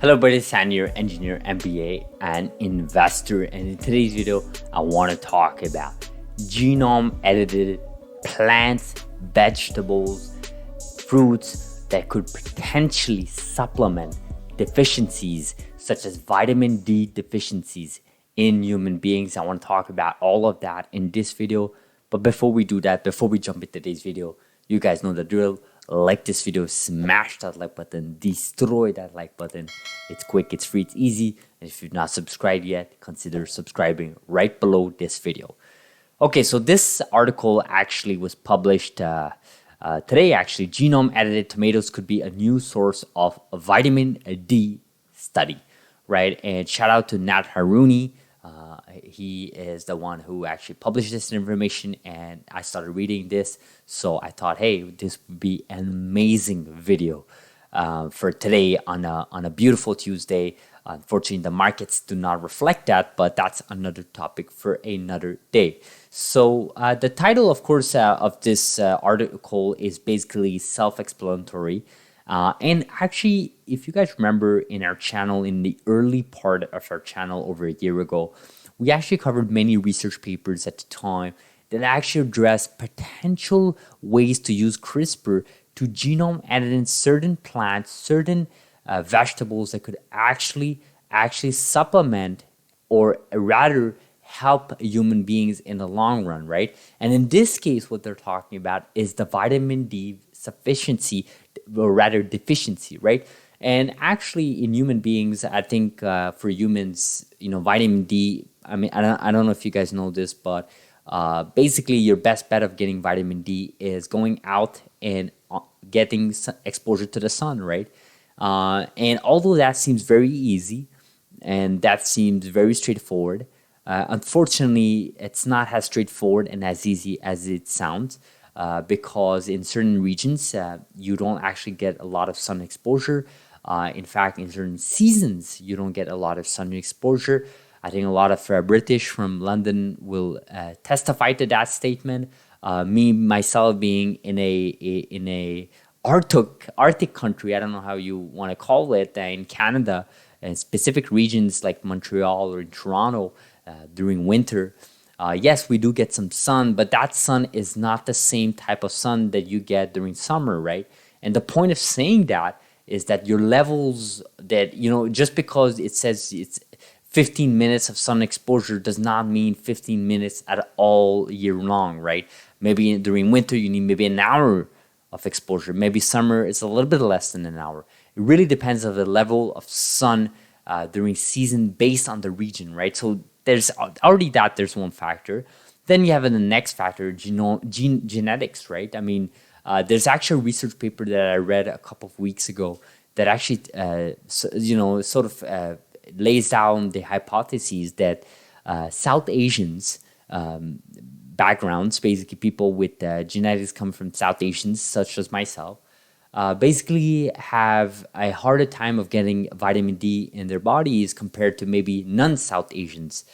Hello buddy, San here, engineer, MBA, and investor. And in today's video, I want to talk about genome edited plants, vegetables, fruits that could potentially supplement deficiencies such as vitamin D deficiencies in human beings. I want to talk about all of that in this video. But before we do that, before we jump into today's video, you guys know the drill. Like this video, smash that like button, destroy that like button. It's quick, it's free, it's easy. And if you've not subscribed yet, consider subscribing right below this video. Okay, so this article actually was published today. Actually, genome edited tomatoes could be a new source of vitamin D study, right? And shout out to Nat Haruni. He is the one who actually published this information, and I started reading this. So I thought, hey, this would be an amazing video for today on a beautiful Tuesday. Unfortunately, the markets do not reflect that, but that's another topic for another day. So the title, of course, of this article is basically self-explanatory. And actually, if you guys remember in our channel, in the early part of our channel over a year ago, we actually covered many research papers at the time that actually address potential ways to use CRISPR to genome edit in certain plants, certain vegetables that could actually supplement or rather help human beings in the long run, right? And in this case, what they're talking about is the vitamin D sufficiency, or rather deficiency, right? And actually, in human beings, I think for humans, vitamin D. I mean, I don't know if you guys know this, but basically, your best bet of getting vitamin D is going out and getting exposure to the sun, right? And although that seems very easy, and that seems very straightforward, unfortunately, it's not as straightforward and as easy as it sounds. Because in certain regions, you don't actually get a lot of sun exposure. In fact, in certain seasons, you don't get a lot of sun exposure. I think a lot of British from London will testify to that statement. Me, myself, being in a Arctic country, I don't know how you want to call it, in Canada, and specific regions like Montreal or in Toronto during winter. Yes, we do get some sun, but that sun is not the same type of sun that you get during summer, right? And the point of saying that is that your levels that, just because it says it's 15 minutes of sun exposure does not mean 15 minutes at all year long, right? Maybe during winter, you need maybe an hour of exposure. Maybe summer, it's a little bit less than an hour. It really depends on the level of sun during season based on the region, right? So there's already there's one factor. Then you have the next factor, genetics, right? I mean, there's actually a research paper that I read a couple of weeks ago that actually, sort of lays down the hypotheses that South Asians backgrounds, basically people with genetics come from South Asians, such as myself, basically have a harder time of getting vitamin D in their bodies compared to maybe non-South Asians.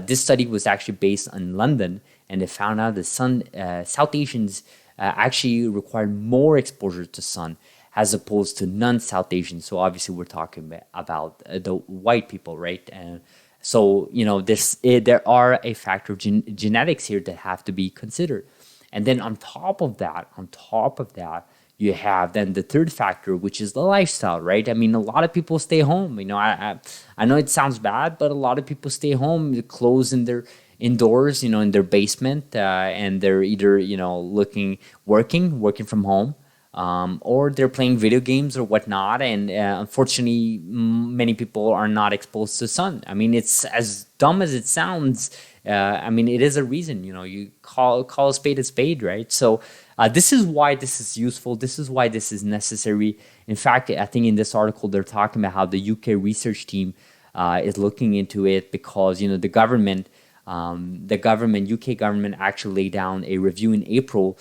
This study was actually based on London, and they found out that South Asians actually required more exposure to sun as opposed to non-South Asians. So obviously we're talking about the white people, right? And so, there are a factor of genetics here that have to be considered. And then on top of that, you have then the third factor, which is the lifestyle, right? I mean, a lot of people stay home. I know it sounds bad, but a lot of people stay home, closed indoors, in their basement, and they're either, working from home, or they're playing video games or whatnot. And unfortunately, many people are not exposed to sun. I mean, it's as dumb as it sounds. It is a reason, you call a spade, right? So this is why this is useful. This is why this is necessary. In fact, I think in this article, they're talking about how the UK research team is looking into it because, the government, UK government actually laid down a review in April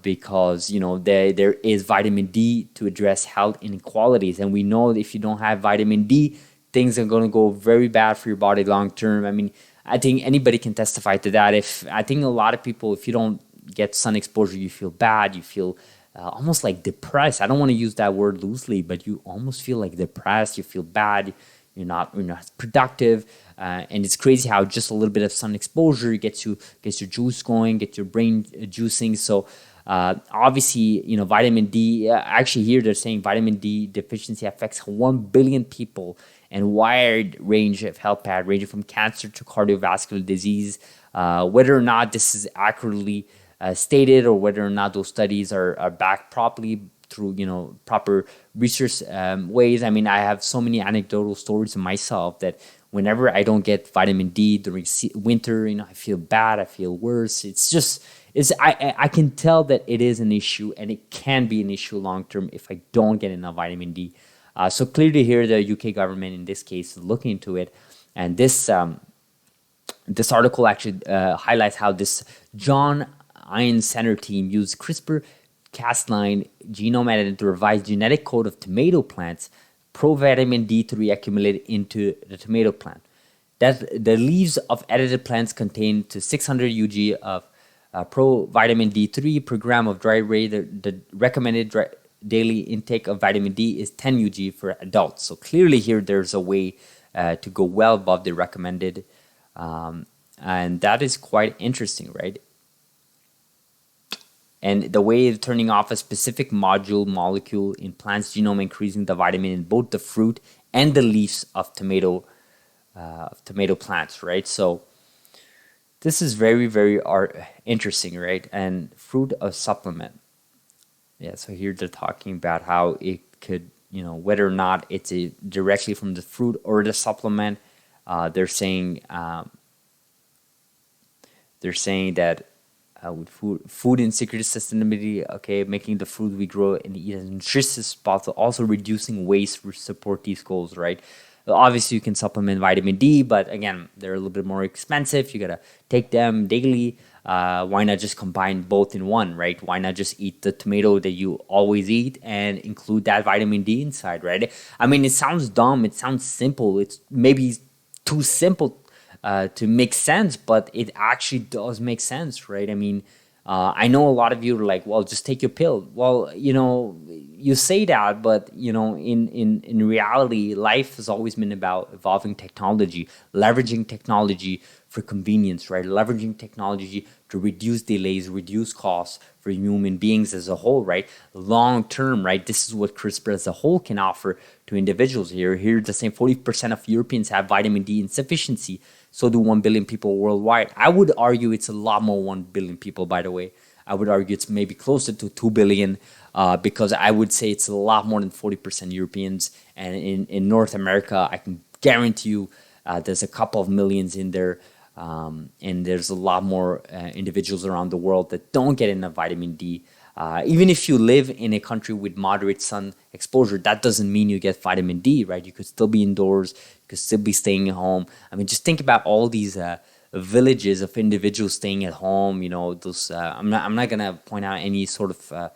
because, there is vitamin D to address health inequalities. And we know that if you don't have vitamin D, things are going to go very bad for your body long term. I mean, I think anybody can testify to that. I think a lot of people, if you don't get sun exposure, you feel bad, you feel almost like depressed. I don't want to use that word loosely, but you almost feel like depressed. You feel bad. You're not productive, and it's crazy how just a little bit of sun exposure gets your juice going, gets your brain juicing. So obviously, vitamin D. Actually, here they're saying vitamin D deficiency affects 1 billion people and wide range of health path, ranging from cancer to cardiovascular disease. Whether or not this is accurately stated, or whether or not those studies are backed properly through proper research ways. I mean, I have so many anecdotal stories of myself that whenever I don't get vitamin D during winter, I feel bad, I feel worse. I can tell that it is an issue, and it can be an issue long term if I don't get enough vitamin D. So clearly here the UK government in this case is looking into it, and this article actually highlights how this John Iron Center team used CRISPR-Cas9 genome editing to revise genetic code of tomato plants, provitamin D3 accumulated into the tomato plant. That the leaves of edited plants contain to 600 UG of provitamin D3 per gram of dry weight. The recommended daily intake of vitamin D is 10 UG for adults. So clearly here there's a way to go well above the recommended, and that is quite interesting, right? And the way of turning off a specific molecule in plant's genome, increasing the vitamin in both the fruit and the leaves of tomato plants, right? So this is very, very interesting, right? And fruit of supplement. Yeah, so here they're talking about how it could, whether or not it's directly from the fruit or the supplement. They're saying that with food insecurity, sustainability, okay, making the food we grow and eat as nutritious as possible, also reducing waste to support these goals, right? Obviously, you can supplement vitamin D, but again, they're a little bit more expensive. You gotta take them daily. Why not just combine both in one, right? Why not just eat the tomato that you always eat and include that vitamin D inside, right? I mean, it sounds dumb. It sounds simple. It's maybe too simple to make sense, but it actually does make sense, right? I mean, I know a lot of you are like, well, just take your pill. Well, you say that, but in reality, life has always been about evolving technology, leveraging technology for convenience, right? Leveraging technology to reduce delays, reduce costs for human beings as a whole, right? Long term, right? This is what CRISPR as a whole can offer to individuals here. Here, the same 40% of Europeans have vitamin D insufficiency. So do 1 billion people worldwide. I would argue it's a lot more 1 billion people, by the way. I would argue it's maybe closer to 2 billion because I would say it's a lot more than 40% Europeans. And in North America, I can guarantee you there's a couple of millions in there. And there's a lot more individuals around the world that don't get enough vitamin D. Even if you live in a country with moderate sun exposure, that doesn't mean you get vitamin D, right? You could still be indoors, you could still be staying at home. I mean, just think about all these villages of individuals staying at home. Those. I'm not gonna point out any sort of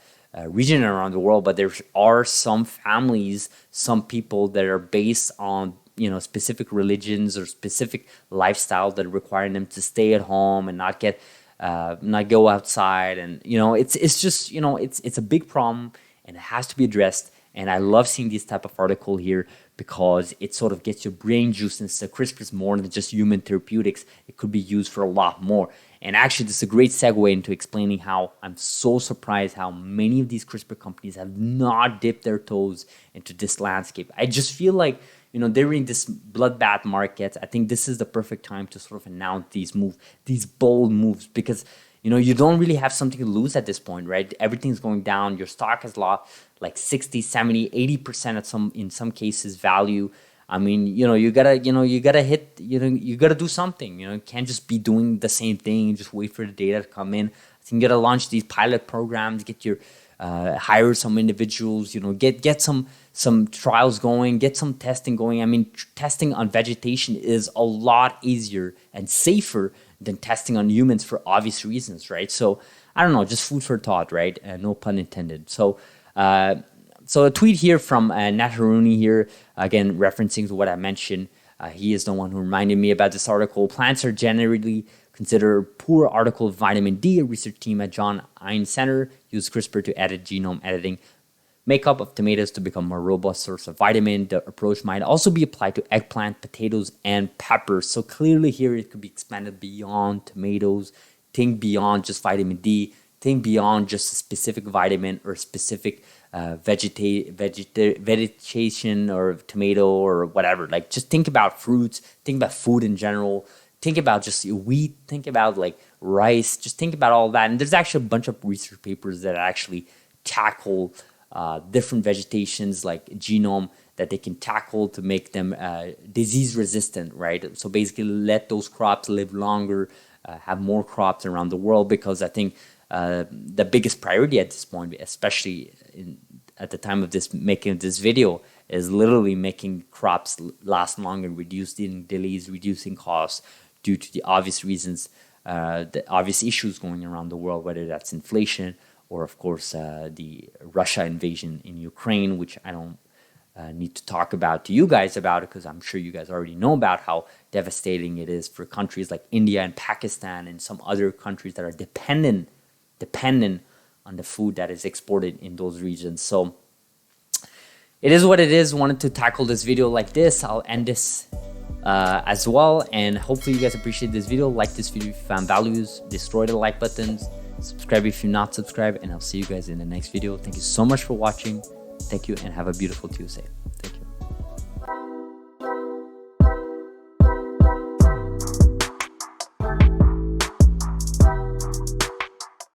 region around the world, but there are some families, some people that are based on specific religions or specific lifestyle that require them to stay at home and not go outside. And it's just it's a big problem, and it has to be addressed. And I love seeing this type of article here because it sort of gets your brain juice. And so CRISPR is more than just human therapeutics. It could be used for a lot more. And actually, this is a great segue into explaining how I'm so surprised how many of these CRISPR companies have not dipped their toes into this landscape. I just feel like they're in this bloodbath market. I think this is the perfect time to sort of announce these bold moves, because you don't really have something to lose at this point, right? Everything's going down. Your stock has lost like 60, 70, 80% in some cases value. I mean, you gotta hit, you gotta do something. You can't just be doing the same thing and just wait for the data to come in. I think you gotta launch these pilot programs, get your hire some individuals, get some trials going, get some testing going. I mean, testing on vegetation is a lot easier and safer than testing on humans for obvious reasons, right? So I don't know, just food for thought, right? No pun intended. So a tweet here from Nat Haruni here, again, referencing to what I mentioned. He is the one who reminded me about this article. Plants are generally consider poor article of vitamin D. A research team at John Innes Center used CRISPR to edit genome editing makeup of tomatoes to become a more robust source of vitamin. The approach might also be applied to eggplant, potatoes, and peppers. So clearly here it could be expanded beyond tomatoes. Think beyond just vitamin D. Think beyond just a specific vitamin or specific vegetation or tomato or whatever. Like just think about fruits, think about food in general, think about just wheat, think about like rice, just think about all that. And there's actually a bunch of research papers that actually tackle different vegetations like genome that they can tackle to make them disease resistant, right? So basically let those crops live longer, have more crops around the world, because I think the biggest priority at this point, especially at the time of making this video, is literally making crops last longer, reducing delays, reducing costs due to the obvious reasons, the obvious issues going around the world, whether that's inflation or, of course, the Russia invasion in Ukraine, which I don't need to talk about to you guys about, because I'm sure you guys already know about how devastating it is for countries like India and Pakistan and some other countries that are dependent on the food that is exported in those regions. So it is what it is. Wanted to tackle this video like this. I'll end this as well, and hopefully you guys appreciate this video. Like this video if you found values, destroy the like buttons, subscribe if you're not subscribed, and I'll see you guys in the next video. Thank you so much for watching. Thank you and have a beautiful Tuesday.